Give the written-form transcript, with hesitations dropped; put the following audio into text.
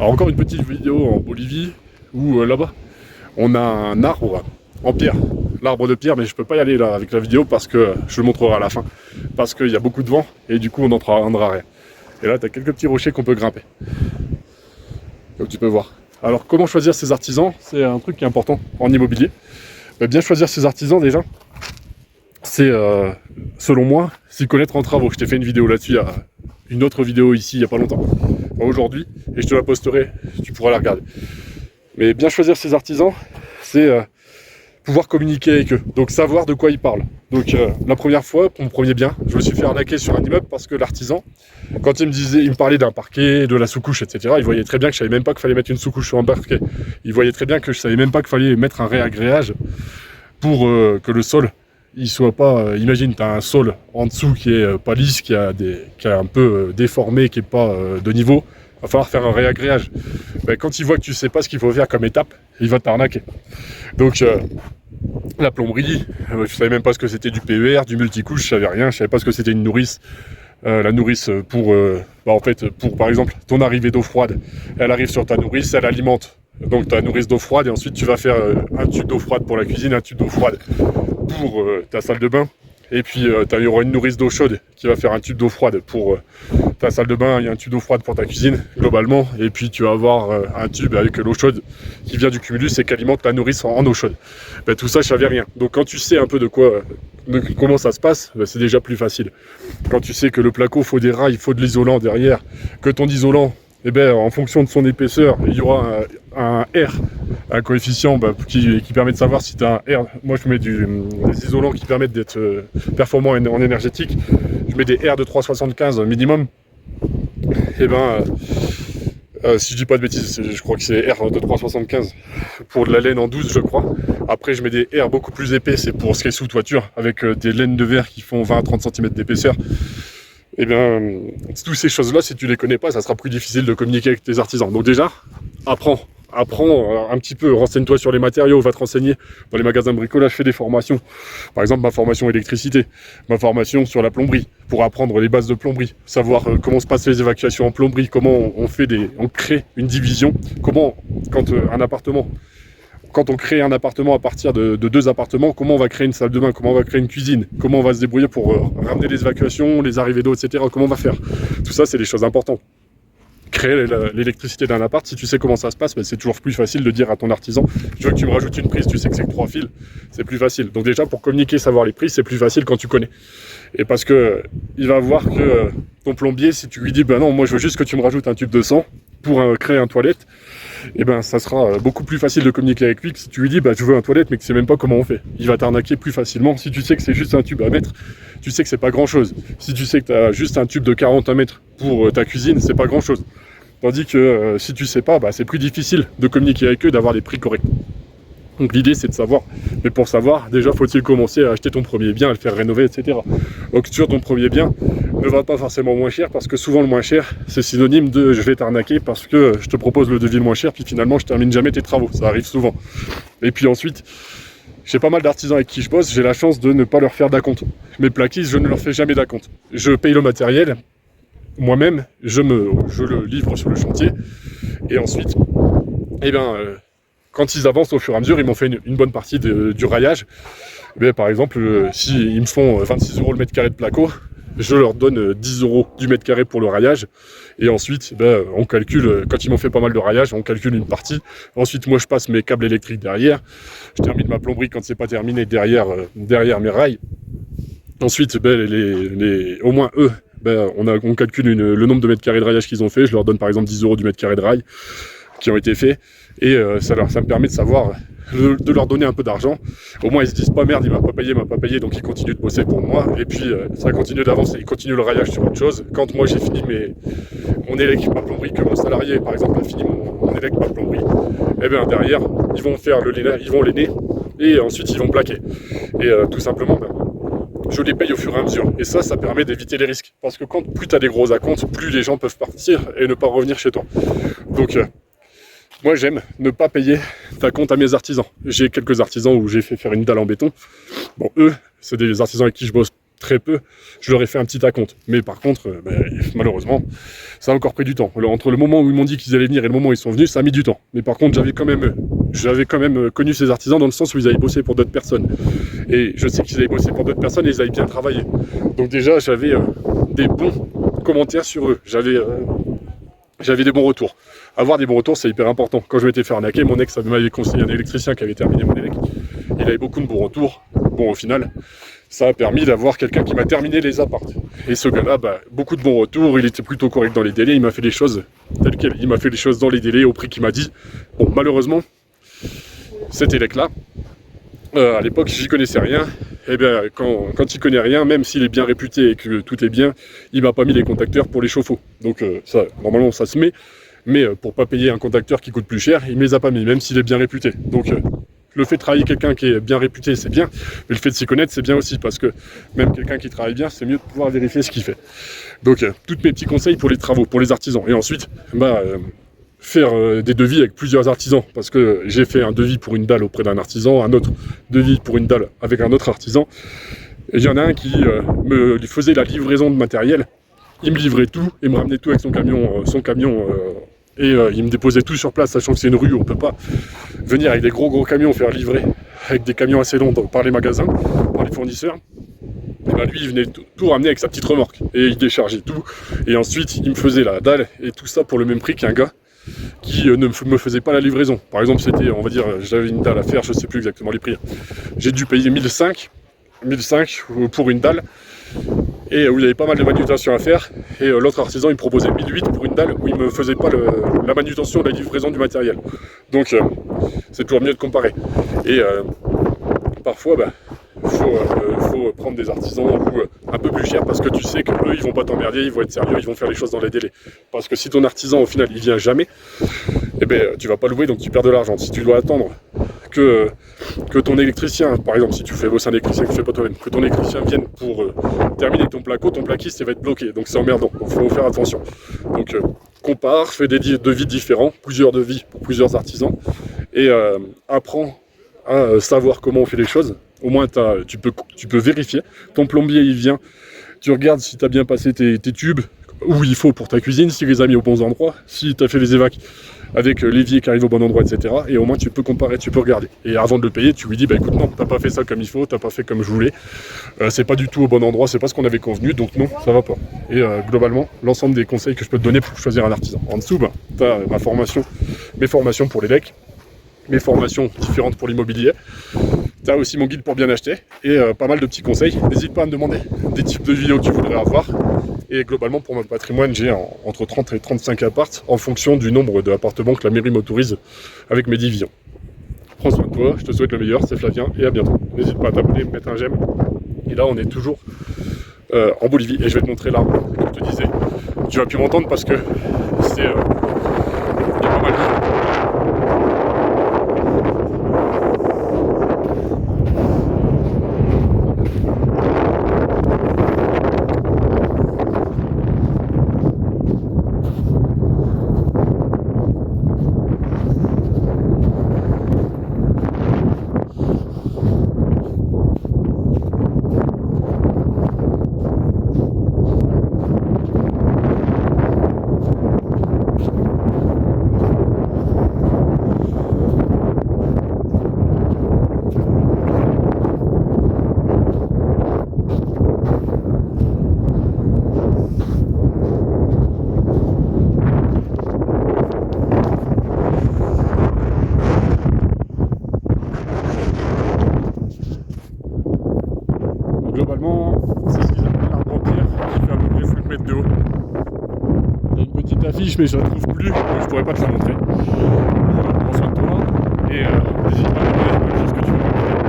Alors encore une petite vidéo en Bolivie où là-bas on a un arbre en pierre, l'arbre de pierre, mais je peux pas y aller là avec la vidéo parce que je le montrerai à la fin, parce qu'il y a beaucoup de vent et du coup on n'entendra rien. Et là tu as quelques petits rochers qu'on peut grimper, comme tu peux voir. Alors comment choisir ces artisans? C'est un truc qui est important en immobilier. Bien choisir ses artisans déjà, c'est selon moi, s'y connaître en travaux. Je t'ai fait une vidéo là-dessus, il y a une autre vidéo ici il n'y a pas longtemps, aujourd'hui, et je te la posterai, tu pourras la regarder. Mais bien choisir ses artisans, c'est pouvoir communiquer avec eux, donc savoir de quoi ils parlent. Donc la première fois, pour mon premier bien, je me suis fait arnaquer sur un immeuble parce que l'artisan, quand il me parlait d'un parquet, de la sous-couche, etc., il voyait très bien que je savais même pas qu'il fallait mettre une sous-couche sur un parquet. Il voyait très bien que je savais même pas qu'il fallait mettre un réagréage pour que le sol, il soit pas... imagine, tu as un sol en dessous qui est pas lisse, qui est un peu déformé, qui est pas de niveau. Il va falloir faire un réagréage. Quand il voit que tu sais pas ce qu'il faut faire comme étape, il va t'arnaquer. Donc la plomberie, je savais même pas ce que c'était du PER, du multicouche, je savais rien, je savais pas ce que c'était une nourrice. La nourrice pour, pour par exemple ton arrivée d'eau froide, elle arrive sur ta nourrice, elle alimente donc ta nourrice d'eau froide et ensuite tu vas faire un tube d'eau froide pour la cuisine, un tube d'eau froide pour ta salle de bain. Et puis il y aura une nourrice d'eau chaude qui va faire un tube d'eau froide pour ta salle de bain, il y a un tube d'eau froide pour ta cuisine globalement, et puis tu vas avoir un tube avec l'eau chaude qui vient du cumulus et qui alimente la nourrice en eau chaude. Tout ça je savais rien. Donc quand tu sais un peu de comment ça se passe, c'est déjà plus facile. Quand tu sais que le placo faut des rails, il faut de l'isolant derrière, que ton isolant, en fonction de son épaisseur, il y aura un R, un coefficient qui permet de savoir si tu as un R. Moi je mets des isolants qui permettent d'être performants en énergétique. Je mets des R de 3,75 minimum. Si je dis pas de bêtises, je crois que c'est R de 3,75 pour de la laine en 12 je crois. Après je mets des R beaucoup plus épais, c'est pour ce qui est sous toiture, avec des laines de verre qui font 20 à 30 cm d'épaisseur. Toutes ces choses-là, si tu les connais pas, ça sera plus difficile de communiquer avec tes artisans. Donc déjà, apprends un petit peu, renseigne-toi sur les matériaux, va te renseigner dans les magasins de bricolage, fais des formations. Par exemple, ma formation électricité, ma formation sur la plomberie, pour apprendre les bases de plomberie, savoir comment se passent les évacuations en plomberie, comment on crée une division, quand on crée un appartement à partir de 2 appartements, comment on va créer une salle de bain, comment on va créer une cuisine, comment on va se débrouiller pour ramener les évacuations, les arrivées d'eau, etc. Comment on va faire. Tout ça, c'est des choses importantes. Créer l'électricité d'un appart, si tu sais comment ça se passe, c'est toujours plus facile de dire à ton artisan, je veux que tu me rajoutes une prise, tu sais que c'est que 3 fils, c'est plus facile. Donc déjà, pour communiquer, savoir les prises, c'est plus facile quand tu connais. Et parce que il va voir que ton plombier, si tu lui dis, non, moi je veux juste que tu me rajoutes un tube de sang pour créer un toilette, ça sera beaucoup plus facile de communiquer avec lui que si tu lui dis, je veux un toilette, mais que tu sais même pas comment on fait. Il va t'arnaquer plus facilement. Si tu sais que c'est juste un tube à mettre, tu sais que c'est pas grand chose. Si tu sais que tu as juste un tube de 40 à mettre pour ta cuisine, c'est pas grand chose. Tandis que si tu sais pas, c'est plus difficile de communiquer avec eux, d'avoir des prix corrects. Donc l'idée c'est de savoir, mais pour savoir, déjà faut-il commencer à acheter ton premier bien, à le faire rénover, etc. Donc sur ton premier bien, ne va pas forcément moins cher, parce que souvent le moins cher, c'est synonyme de je vais t'arnaquer parce que je te propose le devis le moins cher, puis finalement je termine jamais tes travaux, ça arrive souvent. Et puis ensuite, j'ai pas mal d'artisans avec qui je bosse, j'ai la chance de ne pas leur faire d'acompte. Mes plaquistes, je ne leur fais jamais d'acompte. Je paye le matériel, moi-même, je le livre sur le chantier, et ensuite, quand ils avancent au fur et à mesure, ils m'ont fait une bonne partie du raillage. Par exemple, s'ils me font 26 € le mètre carré de placo, je leur donne 10 € du mètre carré pour le raillage. Et ensuite, on calcule, quand ils m'ont fait pas mal de raillage, on calcule une partie. Ensuite, moi, je passe mes câbles électriques derrière. Je termine ma plomberie quand c'est pas terminé derrière mes rails. Ensuite, au moins eux, on calcule le nombre de mètres carrés de raillage qu'ils ont fait. Je leur donne par exemple 10 € du mètre carré de rail qui ont été faits. Et ça me permet de savoir, de leur donner un peu d'argent. Au moins ils se disent pas merde, il m'a pas payé, donc ils continuent de bosser pour moi. Et puis ça continue d'avancer, ils continuent le raillage sur autre chose. Quand moi j'ai fini mon élec, ma plomberie, que mon salarié par exemple a fini mon élec, ma plomberie, derrière ils vont faire ils vont l'aîner et ensuite ils vont plaquer. Et tout simplement, je les paye au fur et à mesure. Et ça permet d'éviter les risques. Parce que plus tu as des gros acomptes, plus les gens peuvent partir et ne pas revenir chez toi. Donc moi j'aime ne pas payer d'acompte à mes artisans. J'ai quelques artisans où j'ai fait faire une dalle en béton. Bon, eux, c'est des artisans avec qui je bosse très peu, je leur ai fait un petit acompte. Mais par contre, malheureusement, ça a encore pris du temps. Alors, entre le moment où ils m'ont dit qu'ils allaient venir et le moment où ils sont venus, ça a mis du temps. Mais par contre, j'avais quand même connu ces artisans dans le sens où ils avaient bossé pour d'autres personnes. Et je sais qu'ils avaient bossé pour d'autres personnes et ils avaient bien travaillé. Donc déjà, j'avais des bons commentaires sur eux. J'avais des bons retours. Avoir des bons retours, c'est hyper important. Quand je m'étais fait arnaquer, mon ex m'avait conseillé un électricien qui avait terminé mon élec. Il avait beaucoup de bons retours. Bon, au final, ça a permis d'avoir quelqu'un qui m'a terminé les apparts. Et ce gars-là, beaucoup de bons retours, il était plutôt correct dans les délais, il m'a fait les choses telles quelles. Il m'a fait les choses dans les délais, au prix qu'il m'a dit. Bon, malheureusement, cet élec-là, à l'époque, j'y connaissais rien. Et bien, quand il connaît rien, même s'il est bien réputé et que tout est bien, il m'a pas mis les contacteurs pour les chauffe-eau. Donc ça, normalement, ça se met. Mais pour pas payer un contacteur qui coûte plus cher, il me les a pas mis, même s'il est bien réputé. Donc le fait de travailler quelqu'un qui est bien réputé, c'est bien. Mais le fait de s'y connaître, c'est bien aussi. Parce que même quelqu'un qui travaille bien, c'est mieux de pouvoir vérifier ce qu'il fait. Donc tous mes petits conseils pour les travaux, pour les artisans. Et ensuite, faire des devis avec plusieurs artisans, parce que j'ai fait un devis pour une dalle auprès d'un artisan, un autre devis pour une dalle avec un autre artisan, et il y en a un qui me faisait la livraison de matériel, il me livrait tout, et me ramenait tout avec son camion, et il me déposait tout sur place, sachant que c'est une rue, on peut pas venir avec des gros camions faire livrer, avec des camions assez longs par les magasins, par les fournisseurs. Et lui il venait tout ramener avec sa petite remorque, et il déchargeait tout, et ensuite il me faisait la dalle, et tout ça pour le même prix qu'un gars qui ne me faisait pas la livraison. Par exemple, c'était, on va dire, j'avais une dalle à faire, je sais plus exactement les prix. J'ai dû payer 1005 pour une dalle, et où il y avait pas mal de manutention à faire, et l'autre artisan il me proposait 1008 pour une dalle où il me faisait pas la manutention, la livraison du matériel. Donc c'est toujours mieux de comparer. Et parfois, faut prendre des artisans un peu plus chers parce que tu sais qu'eux ils vont pas t'emmerder, ils vont être sérieux, ils vont faire les choses dans les délais. Parce que si ton artisan au final il vient jamais, tu vas pas louer, donc tu perds de l'argent. Si tu dois attendre que ton électricien, par exemple si tu fais bosser un électricien que tu fais pas toi-même, que ton électricien vienne pour terminer ton placo, ton plaquiste il va être bloqué, donc c'est emmerdant, donc faut faire attention. Donc compare, fais des devis différents, plusieurs devis pour plusieurs artisans, et apprends à savoir comment on fait les choses. Au moins tu peux vérifier. Ton plombier il vient, tu regardes si tu as bien passé tes tubes où il faut pour ta cuisine, si les as mis aux bons endroits, si tu as fait les évacs avec l'évier qui arrive au bon endroit, etc. Et au moins tu peux comparer, tu peux regarder. Et avant de le payer, tu lui dis écoute, non, t'as pas fait ça comme il faut, t'as pas fait comme je voulais, c'est pas du tout au bon endroit, c'est pas ce qu'on avait convenu, donc non, ça va pas. Et globalement, l'ensemble des conseils que je peux te donner pour choisir un artisan. En dessous, tu as mes formations pour les decks, mes formations différentes pour l'immobilier. Tu as aussi mon guide pour bien acheter et pas mal de petits conseils. N'hésite pas à me demander des types de vidéos que tu voudrais avoir. Et globalement, pour mon patrimoine, j'ai entre 30 et 35 apparts en fonction du nombre d'appartements que la mairie m'autorise avec mes divisions. Prends soin de toi, je te souhaite le meilleur, c'est Flavien et à bientôt. N'hésite pas à t'abonner, mettre un j'aime. Et là, on est toujours en Bolivie et je vais te montrer l'arbre, comme je te disais. Tu vas plus m'entendre parce que c'est... il y a pas mal de gens. Globalement, c'est ce qu'ils appellent l'arbre en pierre, qui fait à peu près 5 mètres de haut. Il y a une petite affiche, mais je ne la trouve plus, donc je pourrais pas te la montrer. Voilà, prends soin de toi, et n'hésite pas à me dire ce que tu veux.